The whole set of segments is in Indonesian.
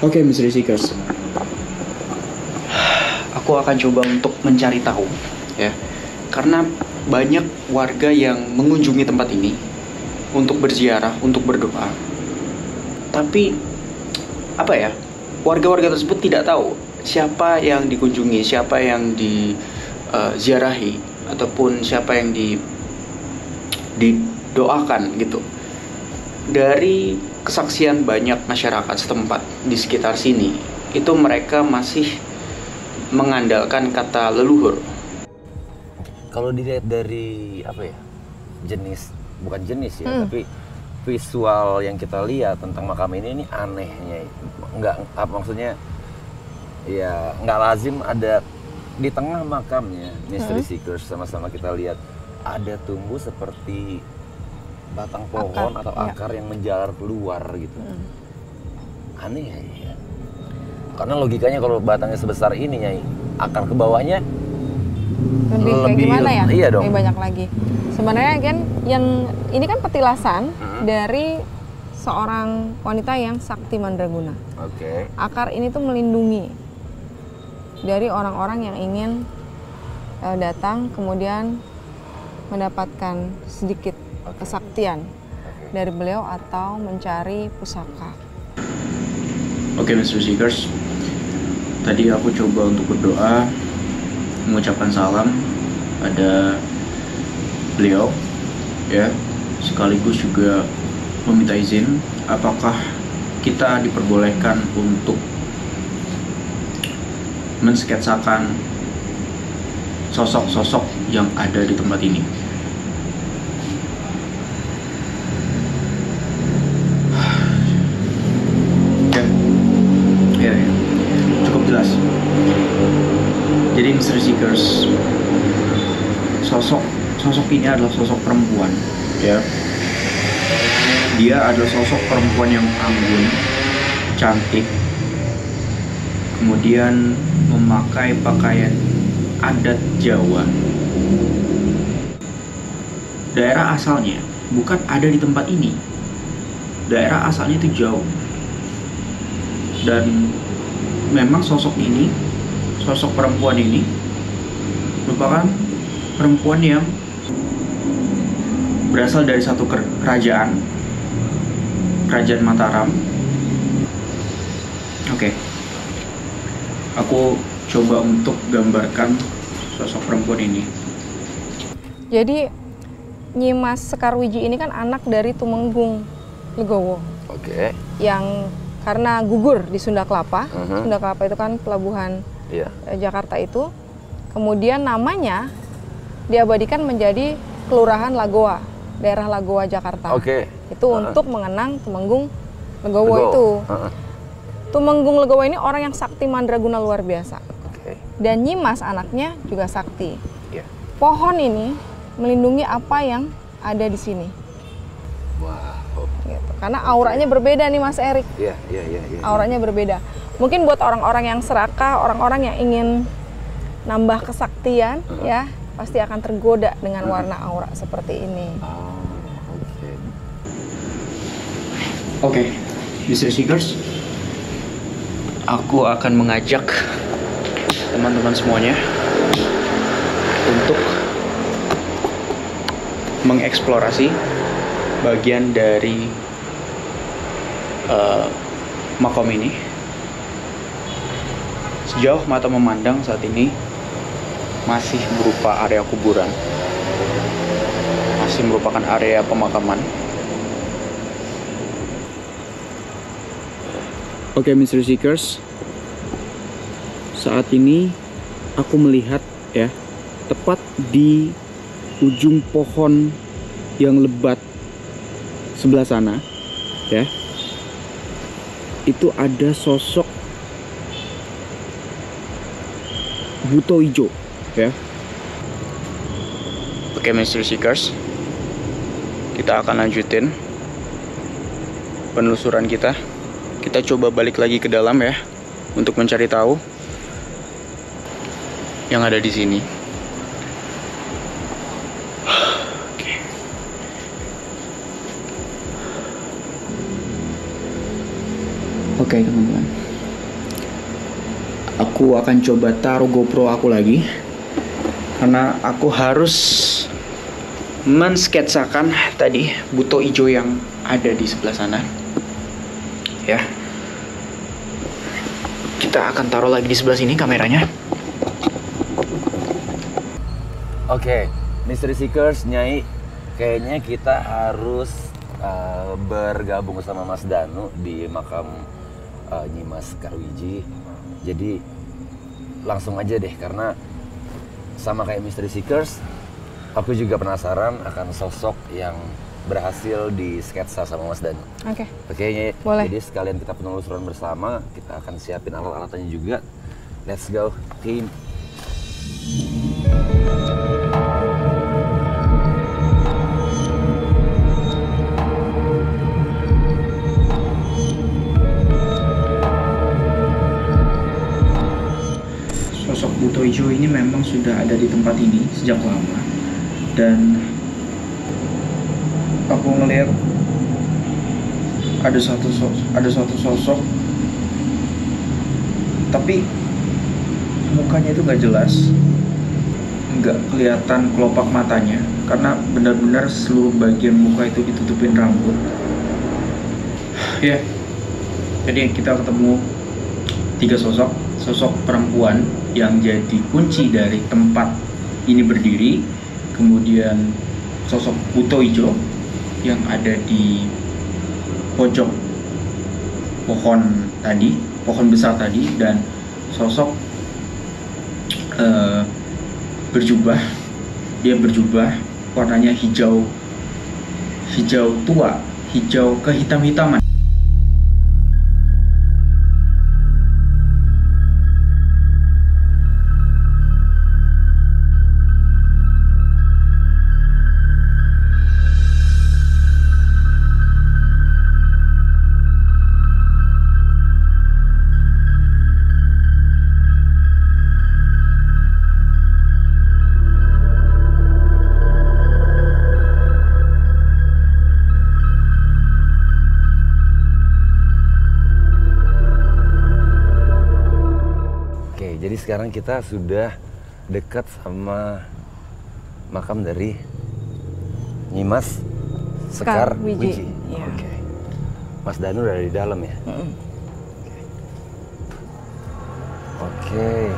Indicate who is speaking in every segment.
Speaker 1: Oke, Mystery Seekers. Aku akan coba untuk mencari tahu, ya. Karena banyak warga yang mengunjungi tempat ini untuk berziarah, untuk berdoa. Tapi apa ya? Warga-warga tersebut tidak tahu siapa yang dikunjungi, siapa yang diziarahi, ataupun siapa yang didoakan gitu. Dari kesaksian banyak masyarakat setempat di sekitar sini, itu mereka masih mengandalkan kata leluhur.
Speaker 2: Kalau dilihat dari apa ya, bukan jenis ya, tapi visual yang kita lihat tentang makam ini anehnya, maksudnya ya nggak lazim ada di tengah makamnya Mystery Seekers. Sama-sama kita lihat ada tumbuh seperti batang pohon atau akar yang menjalar keluar gitu. Aneh ya. Karena logikanya kalau batangnya sebesar ini Nyai, akar ke bawahnya
Speaker 3: lebih gimana ya?
Speaker 2: Iya dong.
Speaker 3: Lebih banyak lagi. Sebenarnya kan yang ini kan petilasan dari seorang wanita yang sakti mandraguna.
Speaker 2: Oke.
Speaker 3: Akar ini tuh melindungi dari orang-orang yang ingin datang kemudian mendapatkan sedikit kesaktian dari beliau atau mencari pusaka.
Speaker 1: Oke, Mystery Seekers. Tadi aku coba untuk berdoa, mengucapkan salam pada beliau, ya. Sekaligus juga meminta izin, apakah kita diperbolehkan untuk mensketsakan sosok-sosok yang ada di tempat ini. Jelas. Jadi Mystery Seekers, sosok ini adalah sosok perempuan, ya. Dia adalah sosok perempuan yang anggun, cantik, kemudian memakai pakaian adat Jawa. Daerah asalnya bukan ada di tempat ini. Daerah asalnya itu jauh. Dan memang sosok perempuan ini merupakan perempuan yang berasal dari satu kerajaan Mataram. Oke. Aku coba untuk gambarkan sosok perempuan ini.
Speaker 3: Jadi Nyimas Sekarwiji ini kan anak dari Tumenggung Legowo.
Speaker 2: Oke.
Speaker 3: Yang karena gugur di Sunda Kelapa. Sunda Kelapa itu kan pelabuhan Jakarta itu. Kemudian namanya diabadikan menjadi Kelurahan Lagoa, daerah Lagoa Jakarta. Itu untuk mengenang Tumenggung Legowo itu. Tumenggung Legowo ini orang yang sakti mandraguna luar biasa. Dan Nyimas anaknya juga sakti. Pohon ini melindungi apa yang ada di sini. Gitu. Karena auranya berbeda nih Mas Erik.
Speaker 2: Iya.
Speaker 3: Auranya berbeda. Mungkin buat orang-orang yang serakah, orang-orang yang ingin nambah kesaktian, ya pasti akan tergoda dengan warna aura seperti ini.
Speaker 1: Oke, Mystery Seekers, aku akan mengajak teman-teman semuanya untuk mengeksplorasi bagian dari makam ini. Sejauh mata memandang saat ini masih berupa area kuburan, masih merupakan area pemakaman. Oke, Mystery Seekers, saat ini aku melihat ya, tepat di ujung pohon yang lebat sebelah sana, ya. itu ada sosok Buto Ijo, ya. Oke, Mystery Seekers, kita akan lanjutin penelusuran kita. Kita coba balik lagi ke dalam ya, untuk mencari tahu yang ada di sini. Oke, teman-teman. Aku akan coba taruh GoPro aku lagi, karena aku harus mensketsakan tadi Buto Ijo yang ada di sebelah sana. Ya. Kita akan taruh lagi di sebelah sini kameranya.
Speaker 2: Oke, Mystery Seekers, Nyai, kayaknya kita harus bergabung sama Mas Danu di makam Nyimas Karwiji. Jadi langsung aja deh, karena sama kayak Mystery Seekers, aku juga penasaran akan sosok yang berhasil di sketsa sama Mas Danu.
Speaker 3: Oke.
Speaker 2: Oke,
Speaker 3: boleh.
Speaker 2: Jadi sekalian kita penelusuran bersama, kita akan siapin alat-alatannya juga. Let's go, team.
Speaker 1: Sosok Buto Ijo ini memang sudah ada di tempat ini sejak lama, dan aku ngelihat ada satu sosok, tapi mukanya itu nggak jelas, nggak kelihatan kelopak matanya, karena benar-benar seluruh bagian muka itu ditutupin rambut. Ya, jadi kita ketemu 3 sosok perempuan yang jadi kunci dari tempat ini berdiri, kemudian sosok Buto Ijo yang ada di pojok pohon besar tadi, dan sosok berjubah. Dia berjubah warnanya hijau tua, hijau kehitam-hitaman.
Speaker 2: Jadi sekarang kita sudah dekat sama makam dari Nyimas Sekar Wiji.
Speaker 3: Ya.
Speaker 2: Oke. Mas Danu udah di dalam ya? Oke.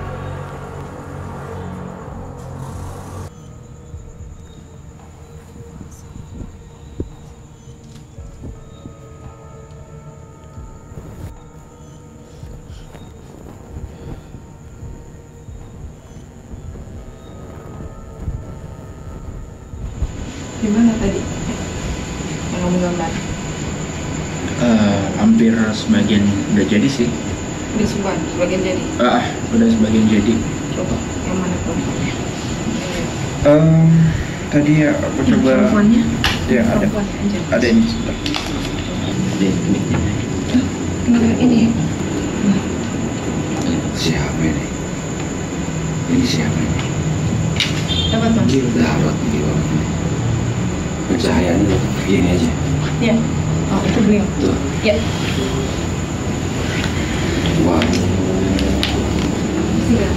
Speaker 3: Gimana tadi yang kamu gambar?
Speaker 1: Hampir sebagian udah jadi sih.
Speaker 3: Udah sebagian jadi?
Speaker 1: Udah sebagian jadi.
Speaker 3: Coba yang mana perempuannya?
Speaker 1: Tadi ya aku coba.
Speaker 3: Perempuannya?
Speaker 1: Ya ada. Ada ini. Ada ini.
Speaker 3: Kenapa ini?
Speaker 2: Siapa ini? Ini siapa ini?
Speaker 3: Dapat Mas?
Speaker 2: Dapat di bawah. Pencahayaannya begini aja.
Speaker 3: Ya. Oh, itu beliau.
Speaker 2: Tuh.
Speaker 3: Ya.
Speaker 2: Wow.
Speaker 3: Iya.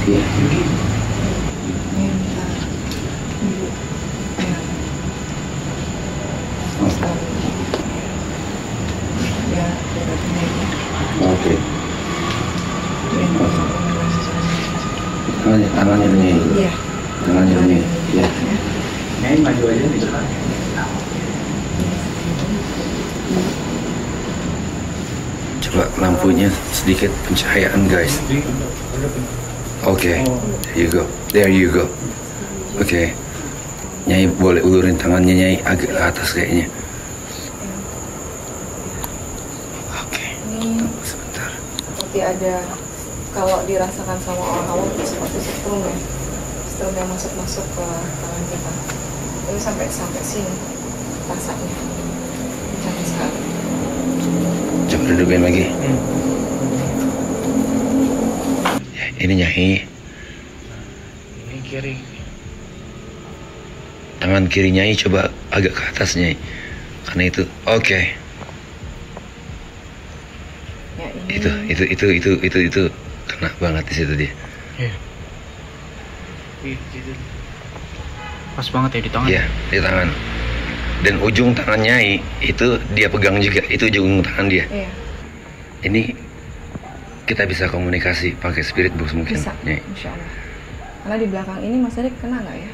Speaker 2: Iya. Oke. Tangannya ini.
Speaker 3: Iya.
Speaker 2: Tangannya ini. Ya.
Speaker 1: Nyai maju aja di depan.
Speaker 2: Coba lampunya sedikit pencahayaan guys. Oke. There you go. Oke. Nyai boleh ulurin tangannya Nyai agak ke atas kayaknya.
Speaker 3: seperti ada, kalau dirasakan sama orang awam itu seperti setrum ya, setrum yang masuk ke tangan kita. Itu sampai sini rasanya, cantik sekali.
Speaker 2: Coba dudukin lagi. Ya, ini Nyai.
Speaker 1: Ini kiri.
Speaker 2: Tangan kiri Nyai coba agak ke atas Nyai. Karena itu, oke.
Speaker 3: Ya, ini.
Speaker 2: Itu kena banget di situ dia.
Speaker 1: Iya. Gitu. Pas banget ya di tangan.
Speaker 2: Iya, di tangan. Dan ujung tangan Nyai itu dia pegang juga, itu ujung tangan dia.
Speaker 3: Iya.
Speaker 2: Ini kita bisa komunikasi pakai spirit box mungkin.
Speaker 3: Bisa,
Speaker 2: Nyai.
Speaker 3: insya Allah. Karena di belakang ini Mas Erik kena nggak ya?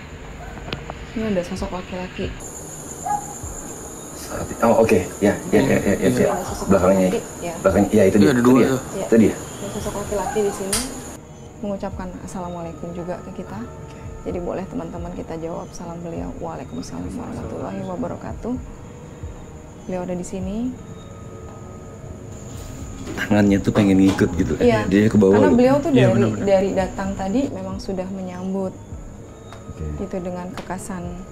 Speaker 3: Ini ada sosok laki-laki.
Speaker 2: Oh oke. Ya.
Speaker 3: Ada sosok
Speaker 2: Belakangnya.
Speaker 3: laki-laki, ya.
Speaker 2: Belakangnya, ya itu dia.
Speaker 1: Ada dua
Speaker 2: dia.
Speaker 1: tuh.
Speaker 3: Ya.
Speaker 2: Itu dia.
Speaker 3: Ada sosok laki-laki di sini mengucapkan assalamualaikum juga ke kita. Jadi boleh teman-teman kita jawab salam beliau. Waalaikumsalam warahmatullahi wabarakatuh. Beliau ada di sini.
Speaker 2: Tangannya tuh pengen ngikut gitu.
Speaker 3: Iya.
Speaker 2: Dia ke bawah.
Speaker 3: Karena
Speaker 2: gitu.
Speaker 3: beliau tuh
Speaker 1: Iya,
Speaker 3: dari
Speaker 1: benar-benar.
Speaker 3: dari datang tadi memang sudah menyambut
Speaker 2: Oke.
Speaker 3: itu dengan kekasan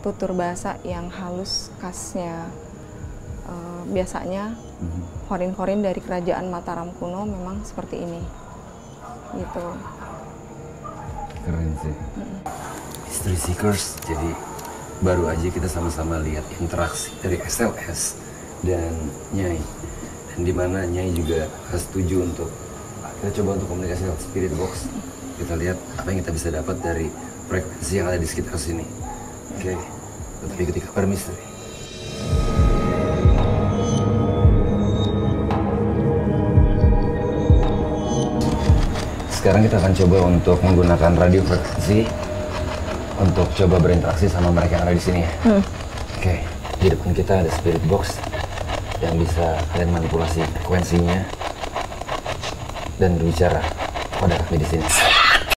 Speaker 3: tutur bahasa yang halus khasnya. Biasanya horin-horin dari kerajaan Mataram kuno memang seperti ini. Gitu.
Speaker 2: Keren sih. Mystery Seekers, jadi baru aja kita sama-sama lihat interaksi dari SLS dan Nyai, dan dimana Nyai juga setuju untuk kita coba untuk komunikasi lewat spirit box. Kita lihat apa yang kita bisa dapat dari frekuensi yang ada di sekitar sini. Oke, tetap ikuti kabar misteri. Sekarang kita akan coba untuk menggunakan radio frekuensi untuk coba berinteraksi sama mereka yang ada di sini ya. Oke, di depan kita ada spirit box yang bisa kalian manipulasi frekuensinya dan berbicara pada kami di sini.